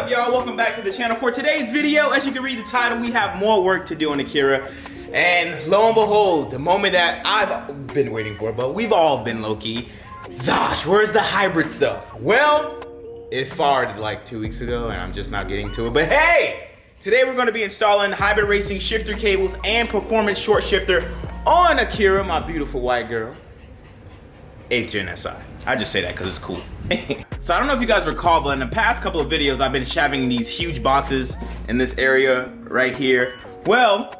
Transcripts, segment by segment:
up, y'all? Welcome back to the channel. For today's video, as you can read the title, we have more work to do on Akira. And lo and behold, the moment that I've been waiting for, but we've all been low-key. Zosh, where's the hybrid stuff? Well, it fired like 2 weeks ago and I'm just not getting to it. But hey, today we're gonna be installing hybrid racing shifter cables and performance short shifter on Akira, my beautiful white girl. 8th Gen SI. I just say that because it's cool. So I don't know if you guys recall, but in the past couple of videos, I've been shoving these huge boxes in this area right here. Well,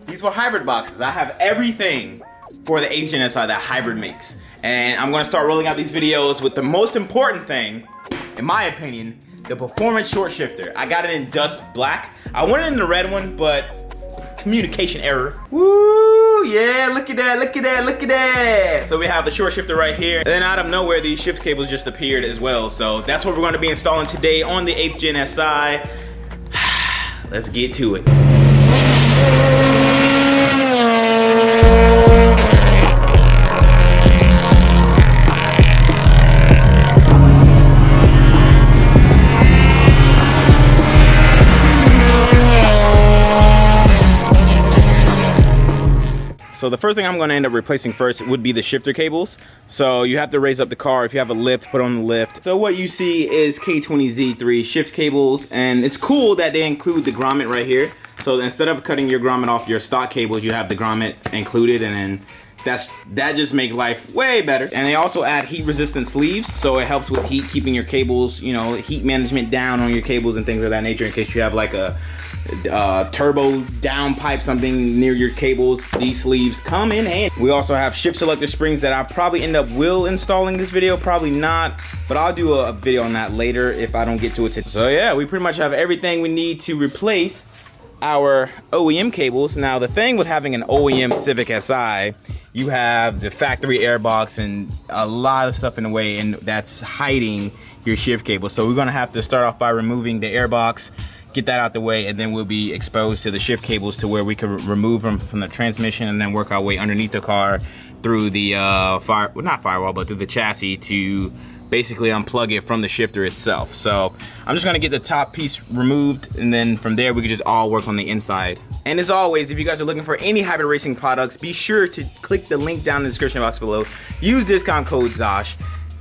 these were hybrid boxes. I have everything for the 8th Gen SI that hybrid makes. And I'm gonna start rolling out these videos with the most important thing, in my opinion, the performance short shifter. I got it in dust black. I wanted it in the red one, but communication error. Woo, yeah, look at that, look at that, look at that. So we have the short shifter right here. And then out of nowhere, these shift cables just appeared as well. So that's what we're gonna be installing today on the 8th Gen SI. Let's get to it. So the first thing I'm going to end up replacing first would be the shifter cables. So you have to raise up the car. If you have a lift, put on the lift. So what you see is K20Z3 shift cables, and it's cool that they include the grommet right here. So instead of cutting your grommet off your stock cables, you have the grommet included, and then that just makes life way better. And they also add heat resistant sleeves, so it helps with heat, keeping your cables, you know, heat management down on your cables and things of that nature in case you have like a turbo downpipe, something near your cables. These sleeves come in handy. We also have shift selector springs that I probably will install in this video, probably not, but I'll do a video on that later if I don't get to it today. So yeah, we pretty much have everything we need to replace our OEM cables. Now the thing with having an OEM CIVIC SI, you have the factory airbox and a lot of stuff in the way, and that's hiding your shift cable. So we're gonna have to start off by removing the airbox, get that out the way, and then we'll be exposed to the shift cables to where we can remove them from the transmission and then work our way underneath the car through the not firewall, but through the chassis to basically unplug it from the shifter itself. So I'm just gonna get the top piece removed, and then from there we can just all work on the inside. And as always, if you guys are looking for any hybrid racing products, be sure to click the link down in the description box below. Use discount code Zosh.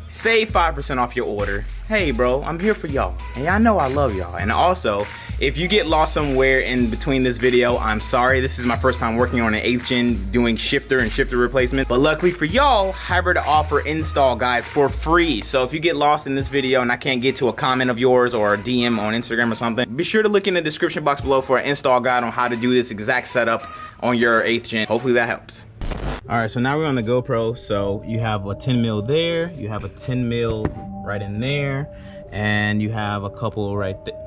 Save 5% off your order. Hey bro, I'm here for y'all, and I know I love y'all. And also, if you get lost somewhere in between this video, I'm sorry. This is my first time working on an 8th Gen doing shifter and shifter replacement. But luckily for y'all, Hybrid offer install guides for free. So if you get lost in this video and I can't get to a comment of yours or a DM on Instagram or something, be sure to look in the description box below for an install guide on how to do this exact setup on your 8th Gen. Hopefully that helps. All right, so now we're on the GoPro. So you have a 10 mil there, you have a 10 mil right in there, and you have a couple right there.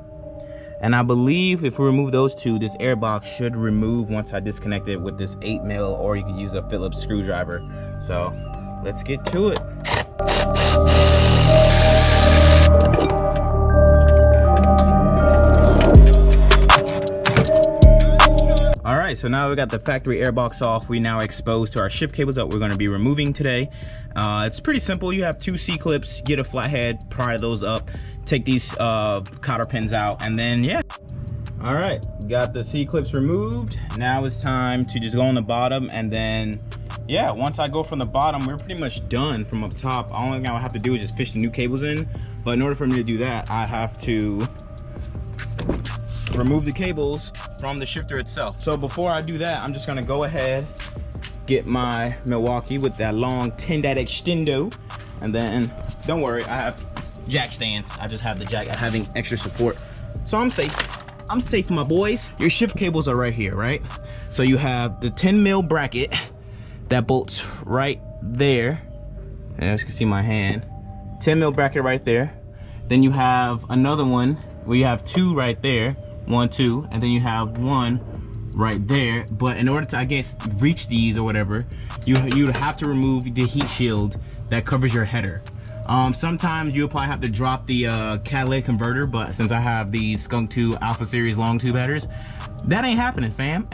And I believe if we remove those two, this airbox should remove once I disconnect it with this 8 mil, or you can use a Phillips screwdriver. So let's get to it. All right, so now we got the factory airbox off. We now exposed to our shift cables that we're going to be removing today. It's pretty simple. You have 2 C-clips, get a flathead, pry those up, take these cotter pins out, and then yeah. All right, got the C-clips removed. Now it's time to just go on the bottom, and then yeah, once I go from the bottom, we're pretty much done from up top. The only thing I have to do is just fish the new cables in, but in order for me to do that, I have to remove the cables from the shifter itself. So before I do that, I'm just gonna go ahead, get my Milwaukee with that long 10-dot extendo, and then don't worry, I have jack stands. I just have the jack having extra support, so I'm safe. I'm safe, my boys. Your shift cables are right here, right? So you have the 10 mil bracket that bolts right there, and as you can see my hand, 10 mil bracket right there. Then you have another one where you have 2 right there, 1, 2, and then you have 1 right there. But in order to, I guess, reach these or whatever, you would have to remove the heat shield that covers your header. Sometimes you'll probably have to drop the catalytic converter, but since I have these Skunk 2 Alpha Series long tube headers, that ain't happening, fam.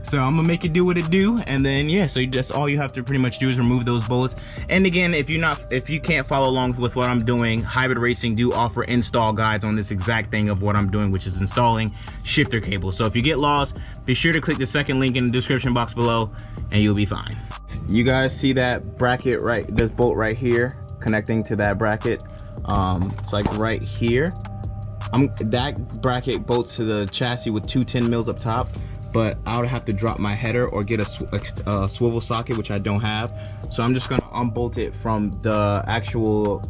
So I'm gonna make it do what it do, and then yeah, so just all you have to pretty much do is remove those bolts. And again, if you can't follow along with what I'm doing, Hybrid Racing do offer install guides on this exact thing of what I'm doing, which is installing shifter cables. So if you get lost, be sure to click the second link in the description box below and you'll be fine. You guys see that bracket right, this bolt right here connecting to that bracket? It's like right here. That bracket bolts to the chassis with two 10 mils up top, but I would have to drop my header or get a swivel socket, which I don't have. So I'm just gonna unbolt it from the actual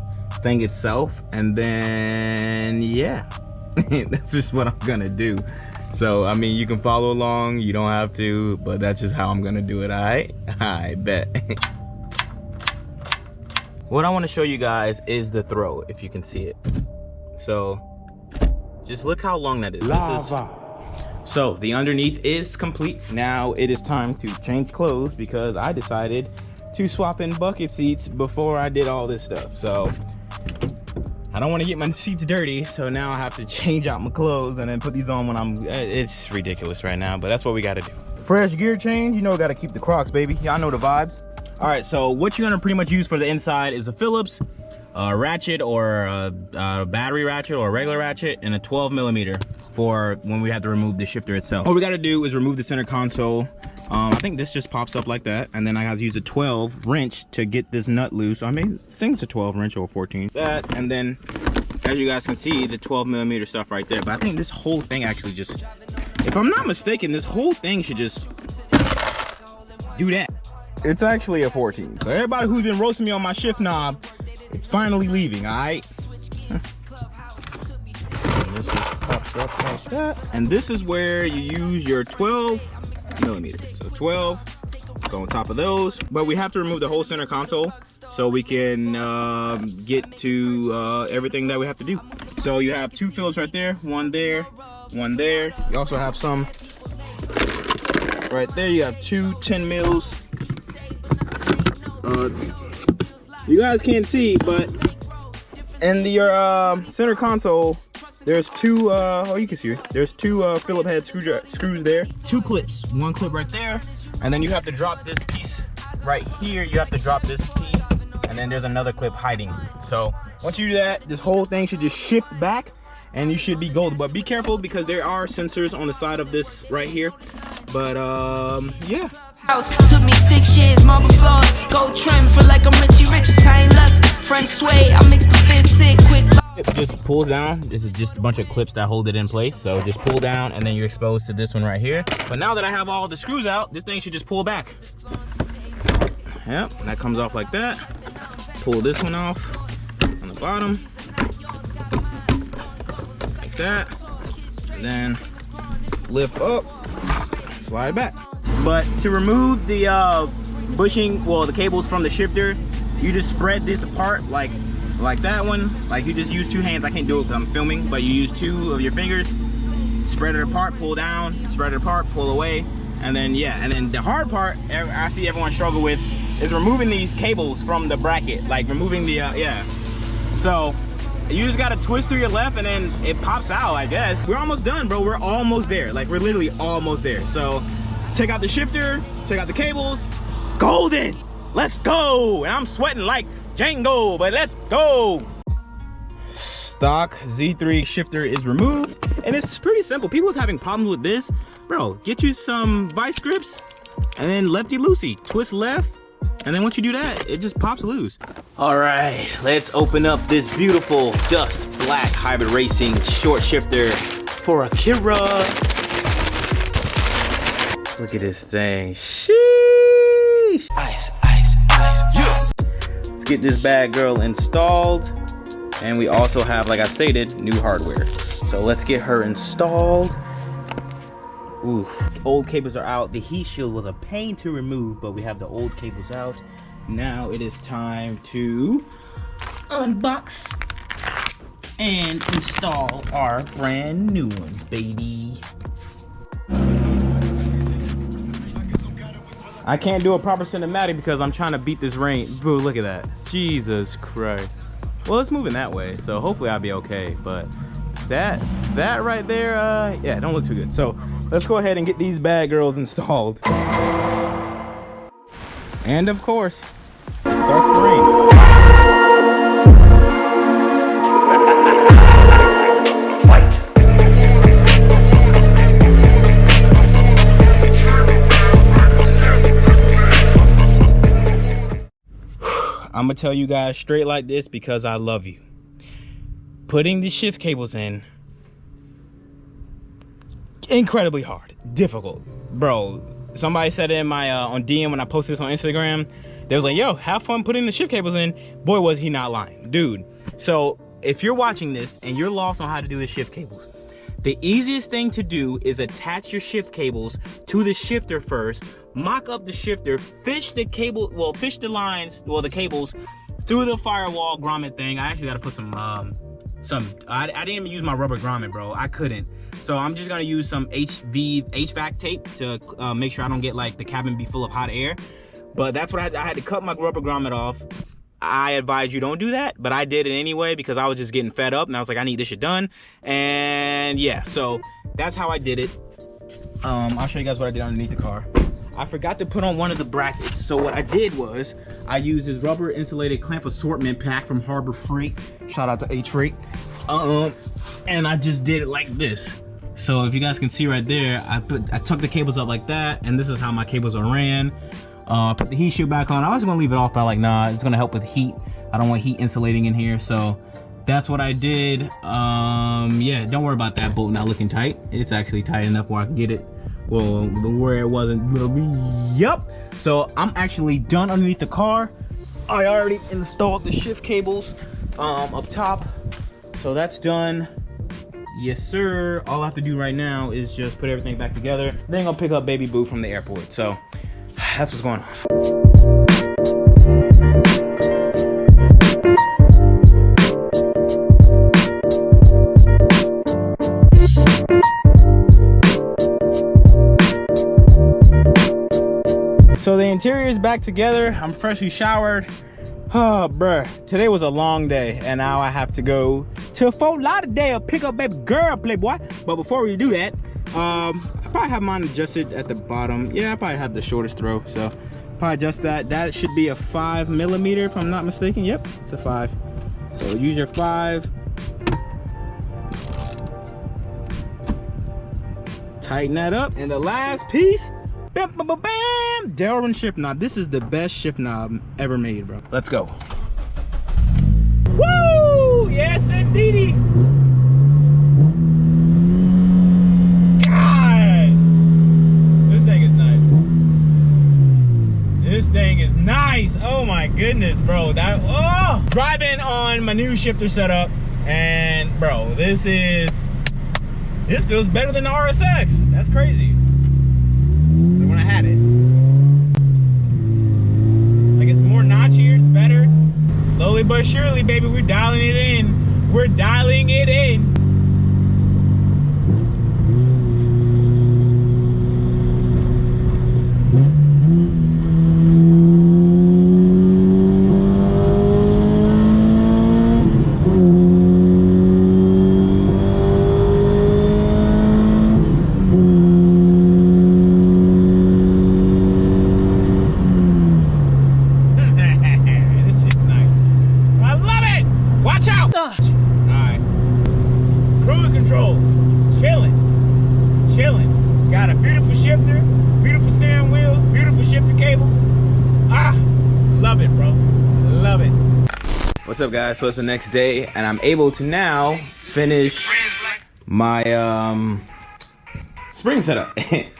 thing itself, and then yeah, that's just what I'm gonna do. So I mean, you can follow along, you don't have to, but that's just how I'm gonna do it. All right, I bet. What I want to show you guys is the throw, if you can see it. So just look how long that is. So the underneath is complete. Now it is time to change clothes because I decided to swap in bucket seats before I did all this stuff. So I don't want to get my seats dirty, so now I have to change out my clothes and then put these on when it's ridiculous right now, but that's what we got to do. Fresh gear change, you know, got to keep the Crocs, baby. Y'all know the vibes. All right, so what you're gonna pretty much use for the inside is a Phillips ratchet, or a battery ratchet, or a regular ratchet, and a 12 millimeter for when we have to remove the shifter itself. What we got to do is remove the center console. I think this just pops up like that, and then I have to use a 12 wrench to get this nut loose. I mean, I think it's a 12 wrench or 14. That, and then as you guys can see, the 12 millimeter stuff right there. But I think this whole thing actually just, if I'm not mistaken, this whole thing should just do that. It's actually a 14. So everybody who's been roasting me on my shift knob, it's finally leaving, all right? This just pops up like that. And this is where you use your 12 millimeters. So 12, go on top of those. But we have to remove the whole center console so we can get to everything that we have to do. So you have two Phillips right there, one there, one there. You also have some right there. You have two 10 mils. You guys can't see, but in your center console, there's two, oh, you can see it. There's two Phillip head screws there. Two clips, one clip right there, and then you have to drop this piece right here. You have to drop this piece, and then there's another clip hiding. So once you do that, this whole thing should just shift back, and you should be golden. But be careful because there are sensors on the side of this right here. But yeah. Took me 6 years, marble floor, gold trim for like I'm Richie Rich, Italian left, French sway, I mixed the fist sick, quick. It just pulls down. This is just a bunch of clips that hold it in place. So just pull down and then you're exposed to this one right here. But now that I have all the screws out, this thing should just pull back. Yep, that comes off like that. Pull this one off on the bottom. Like that. And then lift up, slide back. But to remove the bushing, well, the cables from the shifter, you just spread this apart like that one. Like you just use two hands. I can't do it because I'm filming, but you use two of your fingers, spread it apart, pull down, spread it apart, pull away, and then yeah. And then the hard part I see everyone struggle with is removing these cables from the bracket, like removing the yeah. So you just gotta twist through your left and then it pops out, I guess. We're almost done, bro. We're almost there. Like we're literally almost there. So check out the shifter, check out the cables. Golden, let's go. And I'm sweating like Django, but let's go. Stock Z3 shifter is removed, and it's pretty simple. People's having problems with this. Bro, get you some vice grips and then lefty loosey. Twist left, and then once you do that, it just pops loose. All right, let's open up this beautiful dust black Hybrid Racing short shifter for Akira. Look at this thing. Sheesh. Ice, ice, ice. Yeah. Let's get this bad girl installed. And we also have, like I stated, new hardware. So let's get her installed. Ooh, old cables are out. The heat shield was a pain to remove, but we have the old cables out. Now it is time to unbox and install our brand new ones, baby. I can't do a proper cinematic because I'm trying to beat this rain. Boo, look at that. Jesus Christ. Well, it's moving that way, so hopefully I'll be okay. But that right there, yeah, don't look too good. So let's go ahead and get these bad girls installed. And of course, it starts to rain. I'm gonna tell you guys straight like this because I love you. Putting the shift cables in, incredibly hard, difficult, bro. Somebody said it in my on DM when I posted this on Instagram. They was like, yo, have fun putting the shift cables in. Boy, was he not lying, dude. So if you're watching this and you're lost on how to do the shift cables, the easiest thing to do is attach your shift cables to the shifter first, mock up the shifter, fish the cable, well, fish the lines, well, the cables through the firewall grommet thing. I actually got to put I didn't even use my rubber grommet, bro. I couldn't. So I'm just gonna use some HVAC tape to make sure I don't get like the cabin be full of hot air. But that's what I had to cut my rubber grommet off. I advise you don't do that, but I did it anyway because I was just getting fed up and I was like, I need this shit done. And yeah, so that's how I did it. I'll show you guys what I did underneath the car. I forgot to put on one of the brackets. So what I did was I used this rubber insulated clamp assortment pack from Harbor Freight. Shout out to H Freight. And I just did it like this. So if you guys can see right there, I tucked the cables up like that, and this is how my cables are ran. Put the heat shield back on. I was gonna leave it off, but I'm like, nah, it's gonna help with heat. I don't want heat insulating in here, so that's what I did. Yeah, don't worry about that bolt not looking tight. It's actually tight enough where I can get it, well, where it wasn't. Yep. So I'm actually done underneath the car. I already installed the shift cables up top, so that's done. Yes, sir. All I have to do right now is just put everything back together. Then I'll pick up baby boo from the airport. So that's what's going on. So the interior is back together. I'm freshly showered. Oh, bruh, today was a long day, and now I have to go to Fort Lauderdale, pick up baby girl, playboy. But before we do that, I probably have mine adjusted at the bottom. Yeah, I probably have the shortest throw, so probably adjust that. That should be a 5mm if I'm not mistaken. Yep, it's a 5. So use your 5. Tighten that up, and the last piece. Bam, bam, bam, bam. Delrin shift knob. This is the best shift knob ever made, bro. Let's go. Woo! Yes, indeedy. God, this thing is nice. This thing is nice. Oh my goodness, bro. Driving on my new shifter setup, and bro, this feels better than the RSX. That's crazy. When I had it, like, it's more notchier, it's better. Slowly but surely, baby, we're dialing it in. We're dialing it in. What's up, guys? So it's the next day, and I'm able to now finish my spring setup.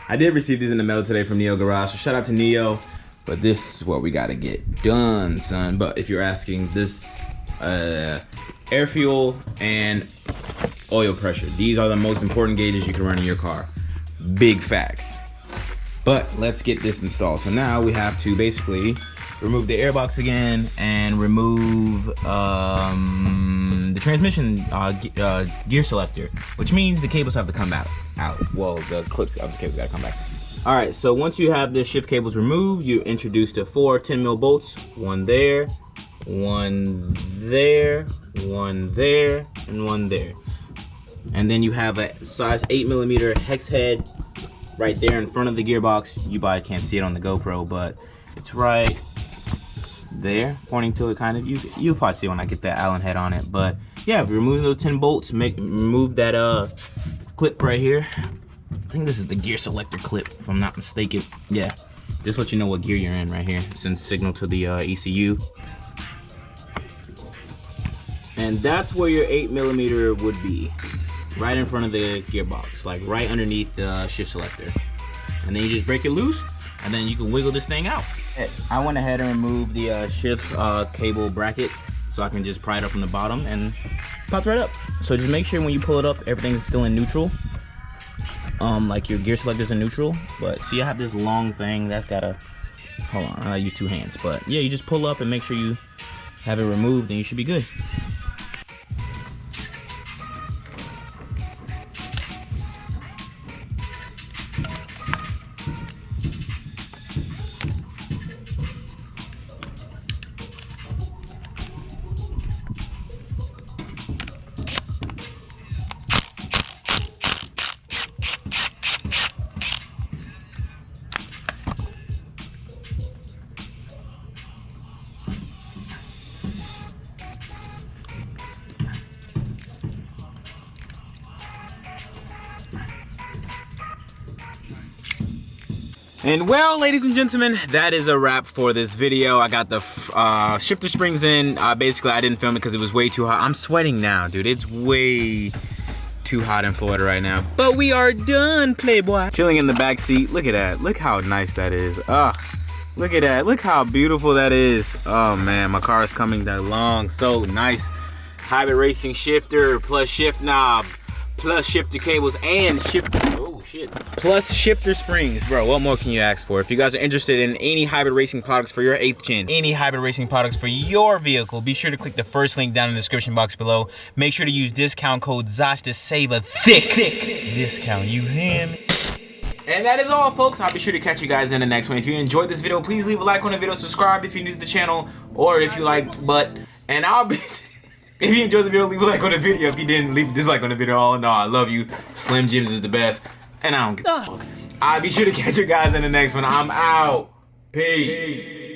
I did receive these in the mail today from Neo Garage, so shout out to Neo. But this is what we gotta get done, son. But if you're asking, this air fuel and oil pressure, these are the most important gauges you can run in your car. Big facts. But let's get this installed. So now we have to basically remove the airbox again and remove the transmission gear selector, which means the cables have to come out. Well, the clips of the cables gotta come back. All right, so once you have the shift cables removed, you introduce the 4 10mm bolts, one there, one there, one there, and one there. And then you have a size 8mm hex head right there in front of the gearbox. You probably can't see it on the GoPro, but it's right there, pointing to it kind of. You'll probably see when I get that Allen head on it. But yeah, remove those 10 bolts, remove that clip right here. I think this is the gear selector clip, if I'm not mistaken. Yeah, just let you know what gear you're in right here. It sends signal to the ECU. And that's where your 8mm would be. Right in front of the gearbox, like right underneath the shift selector. And then you just break it loose, and then you can wiggle this thing out. I went ahead and removed the shift cable bracket, so I can just pry it up from the bottom, and pops right up. So just make sure when you pull it up, everything's still in neutral. Like your gear selector's in neutral. But see, I have this long thing that's gotta, hold on, I use 2 hands. But yeah, you just pull up and make sure you have it removed, and you should be good. And well, ladies and gentlemen, that is a wrap for this video. I got the shifter springs in. Basically, I didn't film it because it was way too hot. I'm sweating now, dude. It's way too hot in Florida right now. But we are done, playboy. Chilling in the back seat. Look at that. Look how nice that is. Look at that. Look how beautiful that is. Oh man, my car is coming along so nice. Hybrid racing shifter plus shift knob plus shifter cables and plus shifter springs. Bro, what more can you ask for? If you guys are interested in any hybrid racing products for your 8th gen, any hybrid racing products for your vehicle, be sure to click the first link down in the description box below. Make sure to use discount code Zosh to save a thick discount. You hear me? And that is all, folks. I'll be sure to catch you guys in the next one. If you enjoyed this video, please leave a like on the video, subscribe if you're new to the channel, or if you like butt, and I'll be... If you enjoyed the video, leave a like on the video. If you didn't, leave a dislike on the video. Oh no, I love you. Slim Jims is the best. And I don't give a fuck. I'll be sure to catch you guys in the next one. I'm out. Peace.